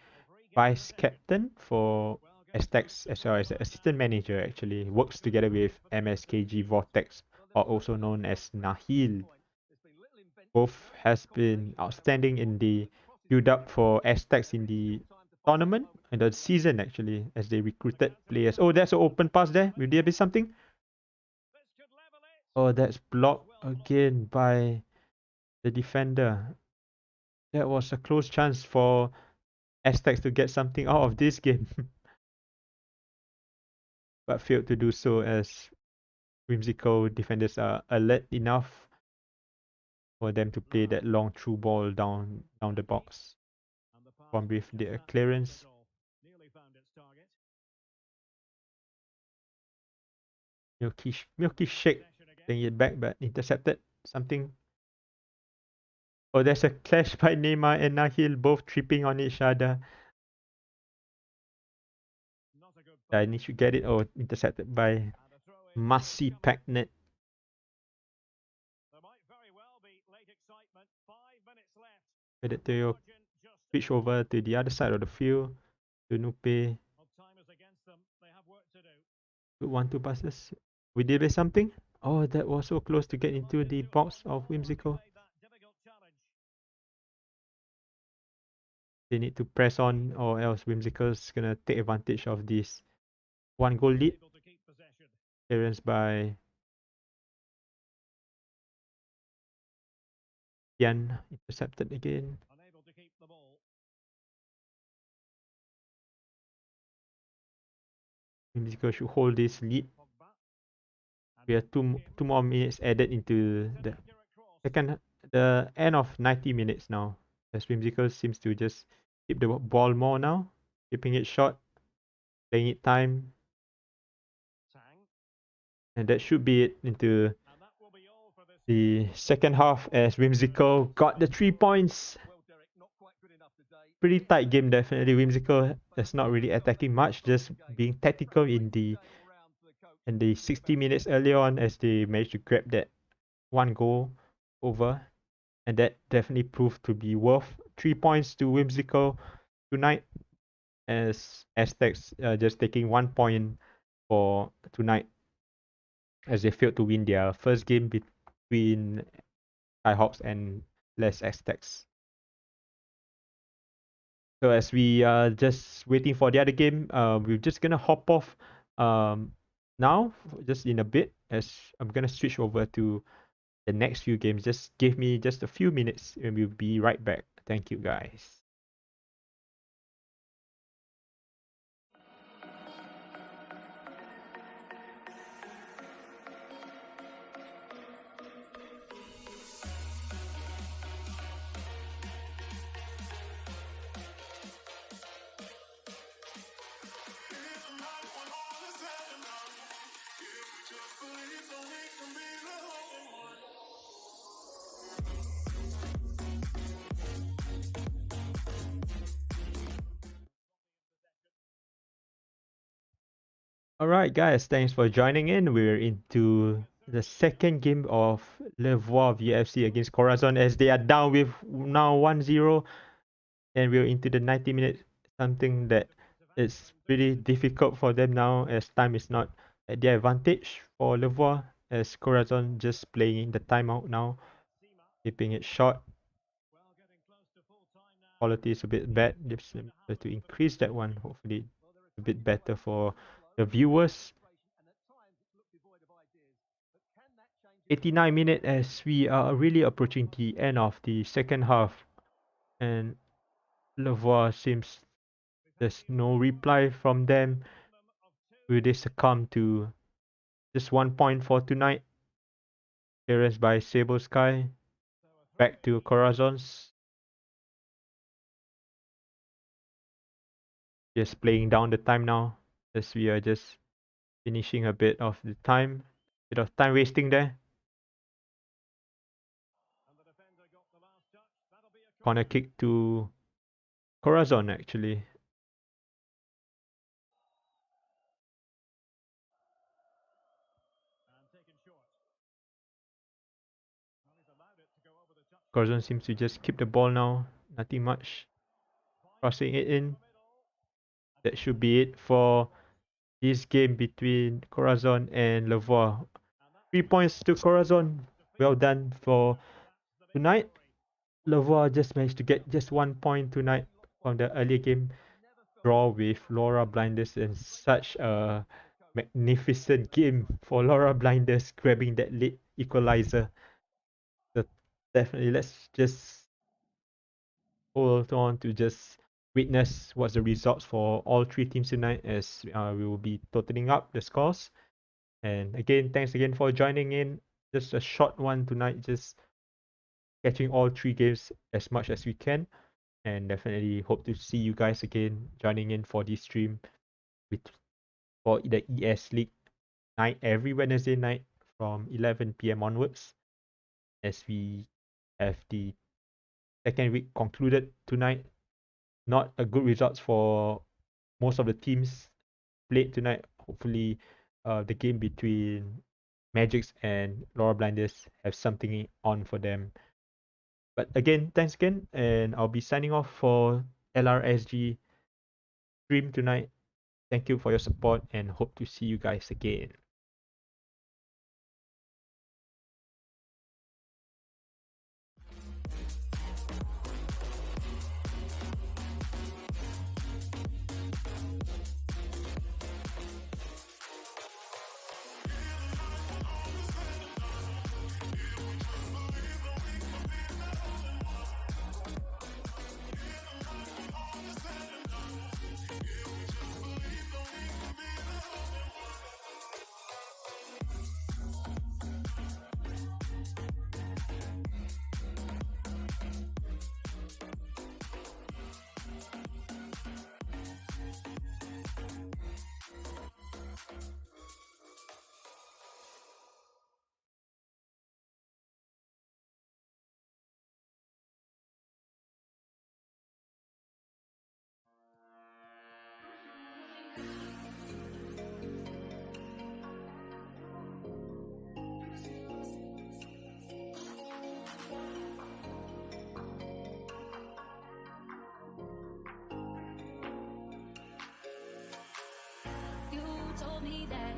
Speaker 5: vice captain for Aztecs as well as the assistant manager. Actually, works together with MSKG Vortex, or also known as Nahil. Both has been outstanding in the build-up for Aztecs in the tournament and the season actually, as they recruited players. Oh, there's an open pass there. Will there be something? Oh, that's blocked again by the defender. That was a close chance for Aztecs to get something out of this game. But failed to do so as whimsical defenders are alert enough for them to play that long through ball down the box. From with the clearance. Milky Shake playing it back but intercepted something. Oh, there's a clash by Neymar and Nahil, both tripping on each other. I need to get it. Oh, intercepted by Masi Pagnet. Headed to your switch over to the other side of the field to Nupe. Good 1-2 passes. We did something. Oh, that was so close to get into the box of Whimsical. They need to press on, or else Whimsical's gonna take advantage of this 1-goal lead. Clearance by Yan, intercepted again. Whimsical should hold this lead. We have two more minutes added into the end of 90 minutes now. As Whimsical seems to just keep the ball more now, keeping it short, playing it time. And that should be it into the second half as Whimsical got the 3 points. Pretty tight game, definitely. Whimsical is not really attacking much, just being tactical in the 60 minutes earlier on as they managed to grab that 1 goal over. And that definitely proved to be worth 3 points to Whimsical tonight, as Aztecs just taking 1 point for tonight as they failed to win their first game between Skyhawks and Les Aztecs. So as we are just waiting for the other game, we're just gonna hop off now, just in a bit, as I'm gonna switch over to the next few games. Just give me just a few minutes and we'll be right back. Thank you guys. Alright guys, thanks for joining in. We're into the second game of Levois VFC against Corazon as they are down with now 1-0, and we're into the 90 minutes, something that is pretty difficult for them now as time is not at their advantage for Levois, as Corazon just playing the timeout now, keeping it short. Quality is a bit bad. Just to increase that one, hopefully a bit better for the viewers. 89 minutes as we are really approaching the end of the second half, and Levois seems there's no reply from them. Will they succumb to just 1 point for tonight? Clearance by Sable Sky. Back to Corazons. Just playing down the time now, as we are just finishing a bit of the time. Bit of time wasting there. Corner kick to Corazon actually. Corazon seems to just keep the ball now. Nothing much. Crossing it in. That should be it for this game between Corazon and Levois. 3 points to Corazon. Well done for tonight. Levois just managed to get just 1 point tonight from the earlier game draw with Laura Blinders, and such a magnificent game for Laura Blinders grabbing that late equalizer. So definitely let's just hold on to just witness what's the results for all three teams tonight, as we will be totaling up the scores. And again, thanks again for joining in. Just a short one tonight, just catching all three games as much as we can. And definitely hope to see you guys again joining in for this stream with for the ES League night every Wednesday night from 11 p.m. onwards, as we have the second week concluded tonight. Not a good results for most of the teams played tonight. Hopefully, the game between Magics and Laura Blinders have something on for them. But again, thanks again, and I'll be signing off for LRSG stream tonight. Thank you for your support and hope to see you guys again.
Speaker 7: You told me that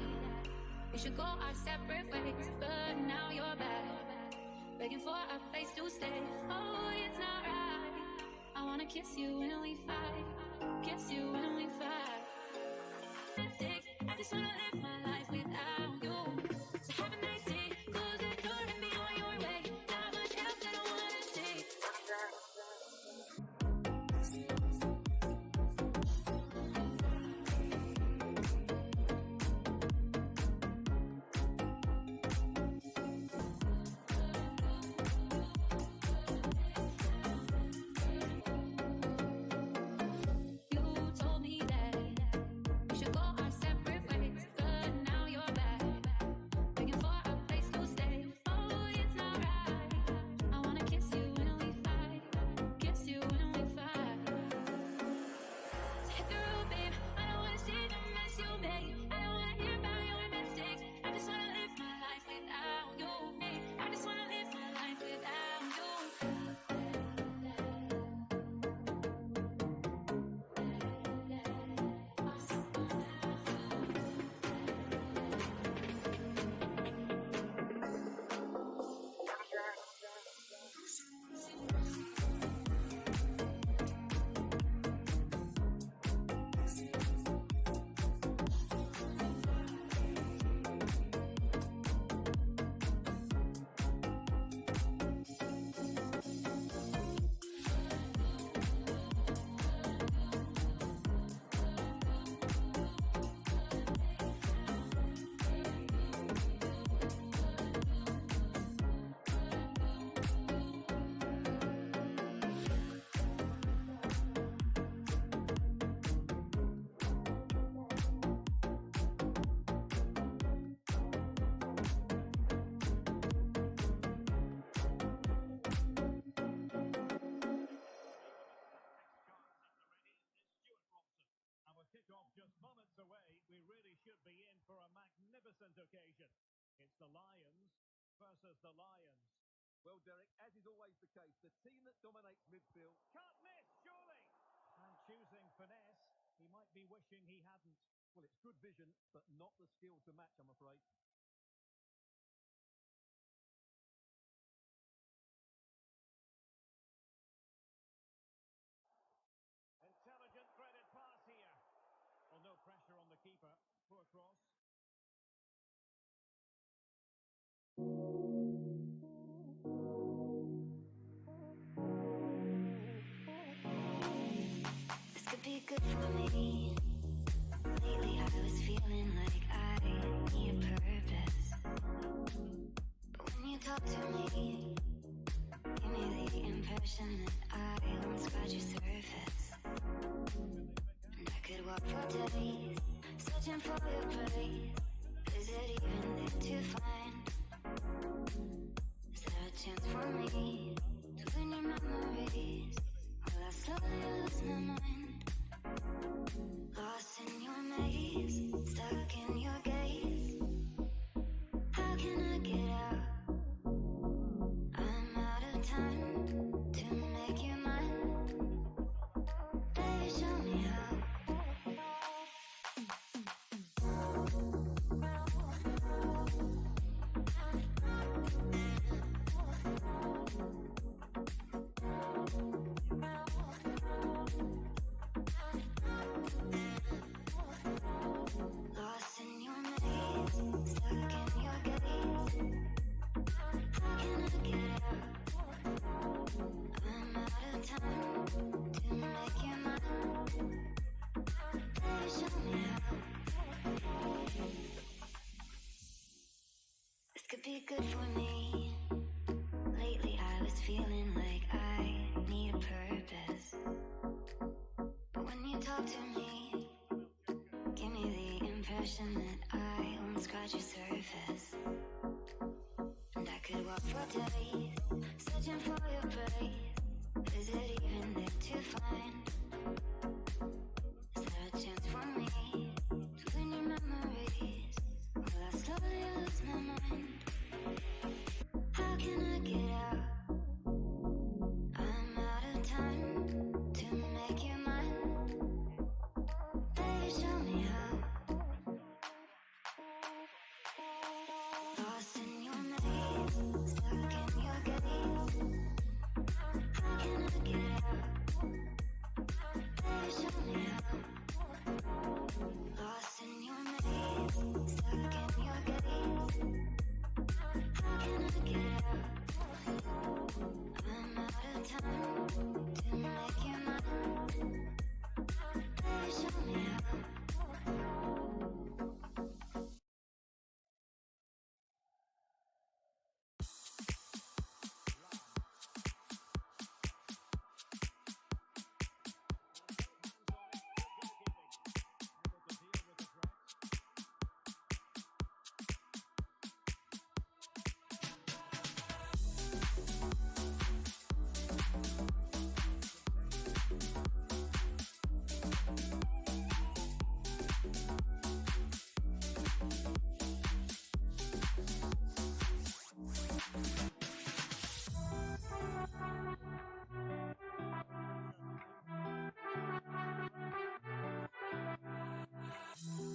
Speaker 7: we should go our separate ways, but now you're back, begging for a place to stay. Oh, it's not right. I wanna kiss you when we fight, kiss you when we fight. Mistakes, I just wanna live my life without you. So have a nice day, close the door and be on your way. Not much else that I wanna say. You told me that we should go our separate ways, but now you're back, begging for a place to stay. Oh, it's not right. I wanna kiss you when we fight, kiss you when we fight. Hit the road, babe. I don't wanna see the mess you made. I don't wanna hear about your mistakes. I just wanna live my life without you. I just wanna live my life without you.
Speaker 8: Our kickoff just moments away. We really should be in for a magnificent occasion. It's the Lions versus the Lions. Well, Derek, as is always the case, the team that dominates midfield can't miss, surely. And choosing finesse, he might be wishing he hadn't. Well, it's good vision, but not the skill to match, I'm afraid. Intelligent threaded pass here. Well, no pressure on the keeper. Poor cross.
Speaker 7: This could be good for me. Lately I was feeling like I need a purpose. But when you talk to me, give me the impression that I won't scratch your surface. And I could walk for days, searching for your praise. Is it even there to find? Is there a chance for me to win your memories? Will I slowly lose my mind? Lost in your maze, stuck in your gaze. How can I get out? I'm out of time to make you mine. Baby, show me how. Lost in your maze, stuck in your gaze. How can I get out? I'm out of time to make you mine. Baby, show me how. This could be good for me. Lately I was feeling like I need a purpose. But when you talk to me, give me the impression that I won't scratch your surface. And I could walk for days, searching for your praise. Is it even there to find? Is there a chance for me to win your memories? Will I slowly lose my mind? How can I get out? I'm out of time to make you mine. Baby, show me how. Lost in your maze, stuck in your gaze. How can I get out? Baby, show me how. Lost in your maze, stuck in your gaze. How can I get out? I'm out of time to make you mine. Baby, show me how.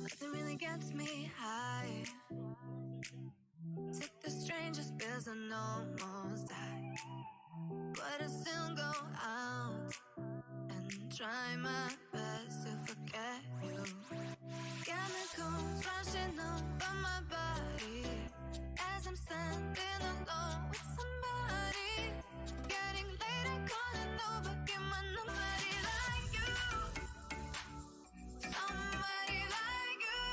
Speaker 7: Nothing really gets me high. Take the strangest pills and almost die. But I still go out and try my best to forget you. Chemicals rushing over my body as I'm standing alone with somebody. Getting later, calling over, get my nobody like you. Somebody like you.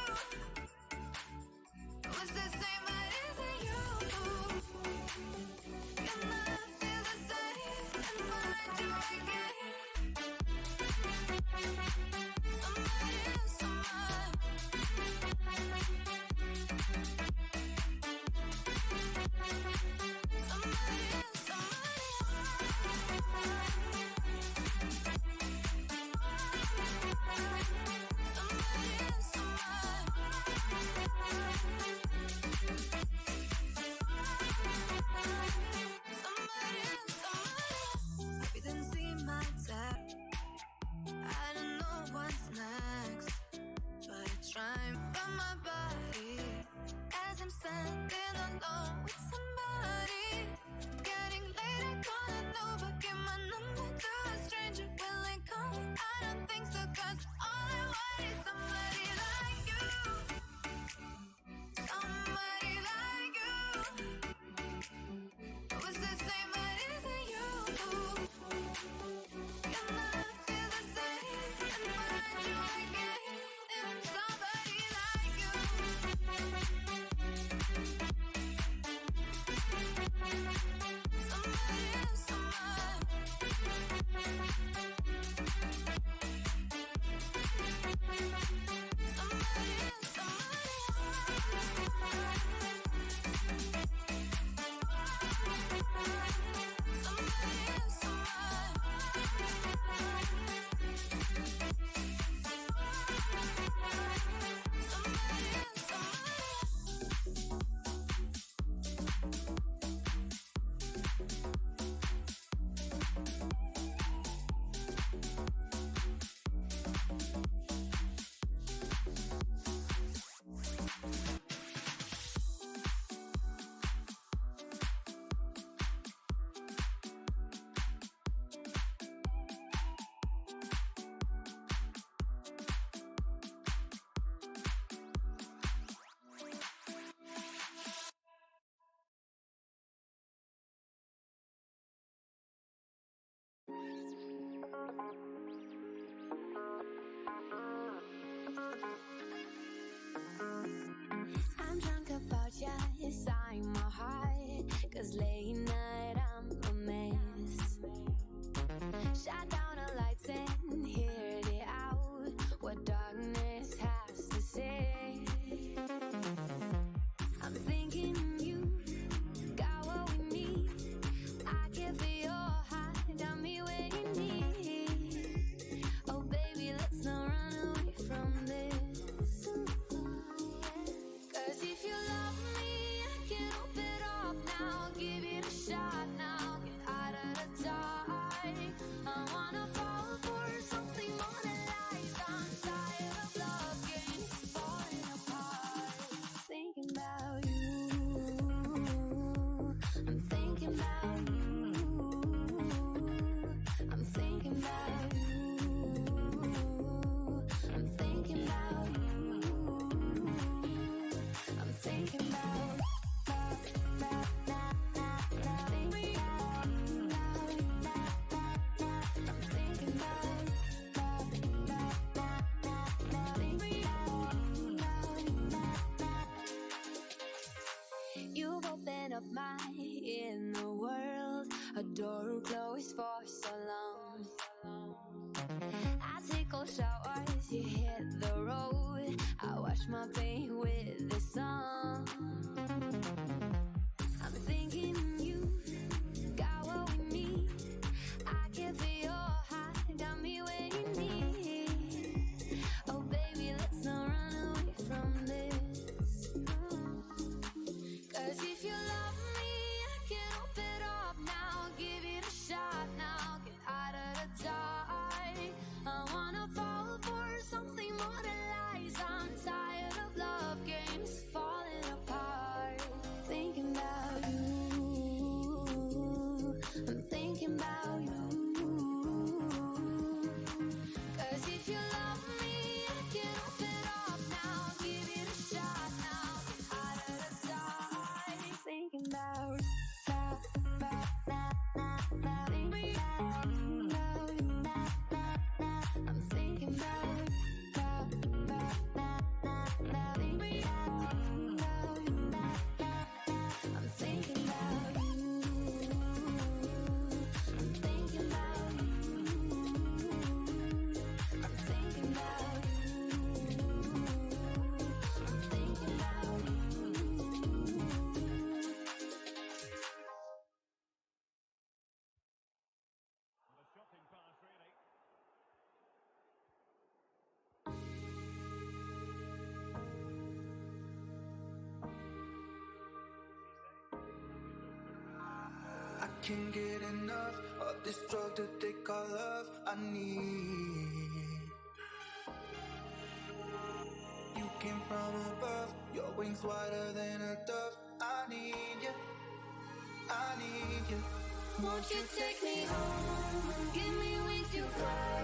Speaker 7: Was the same, but isn't you? Can I feel the same and find you again? Somebody, somebody. Shut down the lights and hear it out. What darkness has to say. I'm thinking you got what we need. I can feel your heart, got me where you need. Oh baby, let's not run away from this. 'Cause if you love me, I can open up now. Give it a shot now. Get out of the dark. I wanna fall for something more than lies. I'm tired of love games falling apart. Thinking about you. I'm thinking about you. I'm thinking about you. I'm thinking about you. I'm thinking about You've opened up my inner world, a door closed for so long. I take cold showers, you hit the road. I wash my pain with this song. I'm thinking you got what we need. I can feel your heart, got me where you need. Oh baby, let's not run away from this. 'Cause if you love me, I can open up now. Give it a shot now. Get out of the dark. I wanna fall for something more than lies. I'm tired of love games falling apart. Thinking about you. I'm thinking about you. 'Cause if you love me, I can open up now. Give it a shot now. Get out of the dark. Thinking about I'm thinking about I'm thinking about you. I'm thinking about you. I'm thinking about you. I'm thinking about you.
Speaker 8: A shocking pass, really.
Speaker 1: I can't get enough of this drug that they call love. I need. You came from above, your wings wider than a dove. I need you, I need you.
Speaker 7: Won't you take me home? Give me wings to fly.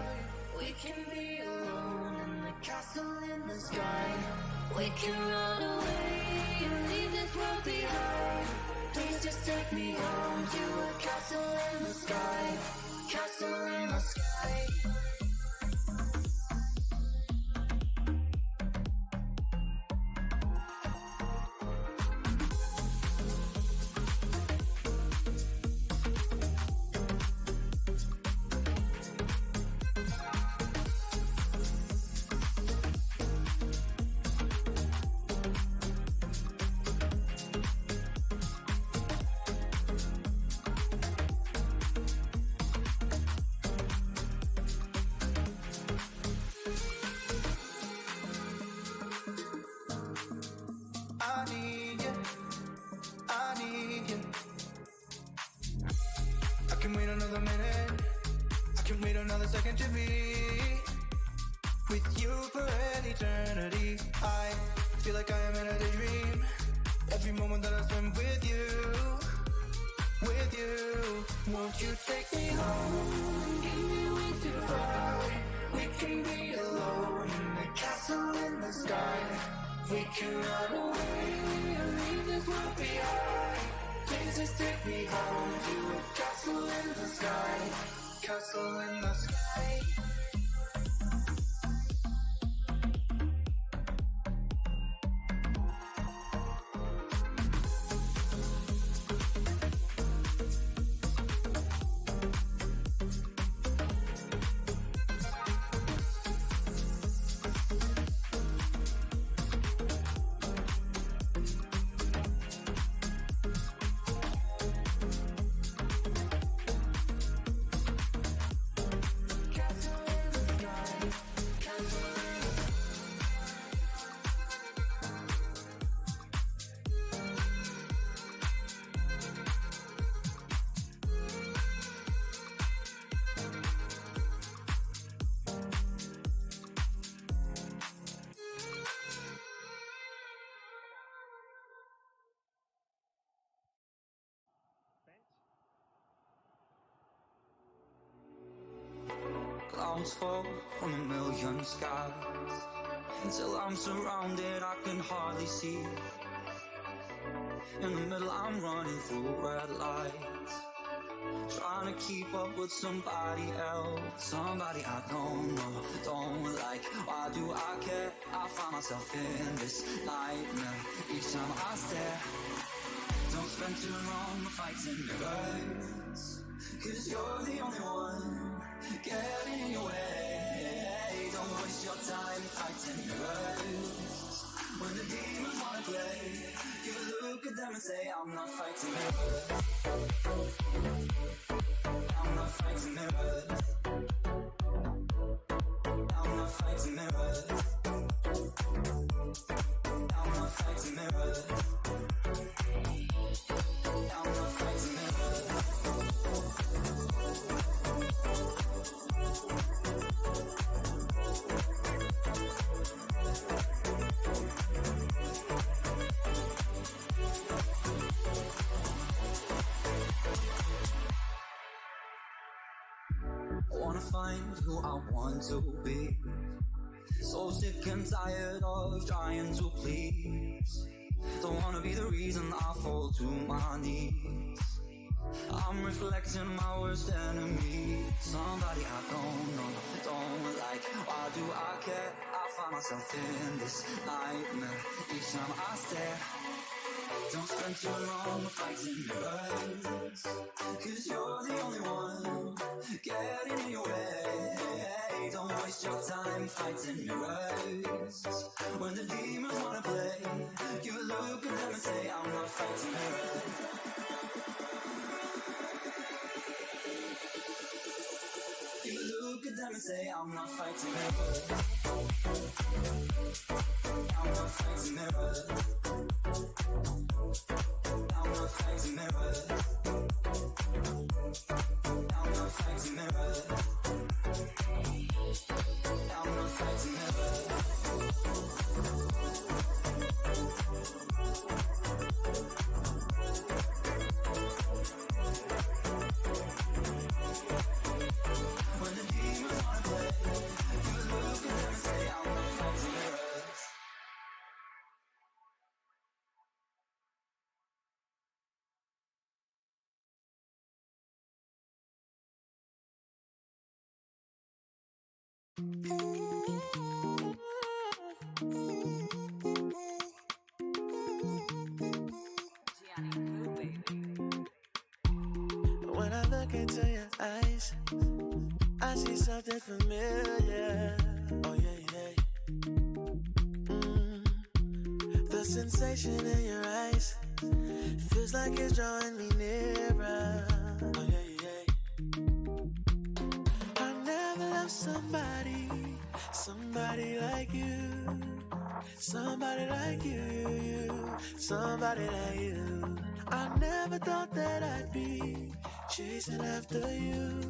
Speaker 7: We can be alone in the castle in the sky. We can run away and leave this world behind. Please just take me home to a castle in the sky. Castle in the sky.
Speaker 1: I need you, I need you. I can wait another minute, I can wait another second to be with you for an eternity. I feel like I am in a daydream. Every moment that I spend with you. Won't you take me home and give me wings to fly? We can be alone in the castle in the sky. We can run away and leave this world behind. Please just take me home to a castle in the sky. Castle in the sky.
Speaker 9: clouds fall from a million skies. Until I'm surrounded, I can hardly see. In the middle, I'm running through red lights, trying to keep up with somebody else. Somebody I don't know, don't like. Why do I care? I find myself in this nightmare each time I stare. Don't spend too long fighting mirrors, 'cause you're the only one getting in your way. Don't waste your time fighting mirrors. When the demons wanna play, you look at them and say, I'm not fighting mirrors. I'm not fighting mirrors. I'm not fighting mirrors. I'm not fighting mirrors. I'm not fighting mirrors. I wanna find who I want to be. So sick and tired of trying to please. Don't wanna be the reason I fall to my knees. I'm reflecting my worst enemy. Somebody I don't know, don't like. Why do I care? I find myself in this nightmare each time I stare. Don't spend too long fighting mirrors, 'cause you're the only one getting in your way. Don't waste your time fighting mirrors. When the demons wanna play, you look at them and say, I'm not fighting mirrors. You look at them and say, I'm not fighting mirrors. I'm not fighting mirrors. I'm not fighting mirrors. I'm not fighting mirrors. I'm not fighting mirrors. When the demons wanna play, you look at them and say, I'm not fighting mirrors.
Speaker 1: When I look into your eyes, I see something familiar. Oh yeah, yeah. The sensation in your eyes feels like it's drawing me nearer. Oh yeah, yeah. I never loved somebody like you. Somebody like you, somebody like you. I never thought that I'd be chasing after you.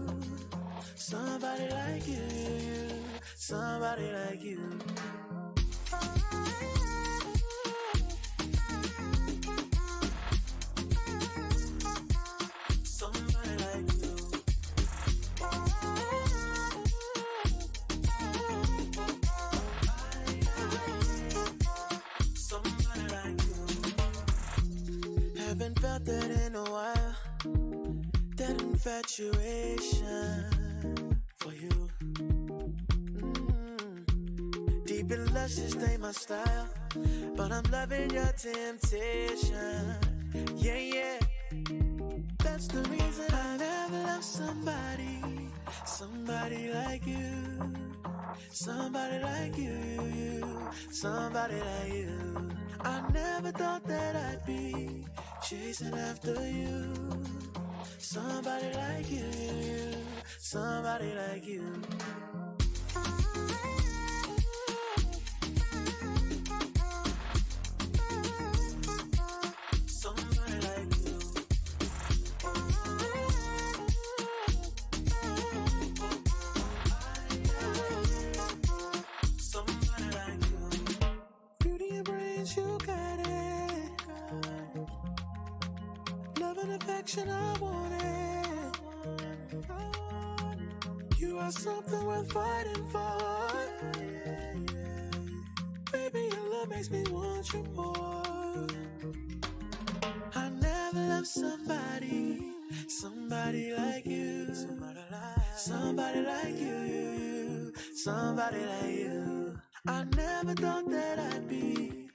Speaker 1: Somebody like you, somebody like you. Somebody like you. Somebody like you. Haven't felt that in a while. That infatuation for you. Deep and luscious ain't my style, but I'm loving your temptation. Yeah, yeah. That's the reason I never loved somebody like you. Somebody like you, somebody like you. I never thought that I'd be chasing after you. Somebody like you, somebody like you. Somebody like you. Somebody like you. Beauty and brains, you got it. Love and affection, I want it. You are something worth fighting for. Baby, your love makes me want you more. I never loved somebody like you. Somebody like you. Somebody like you. I never thought that I'd be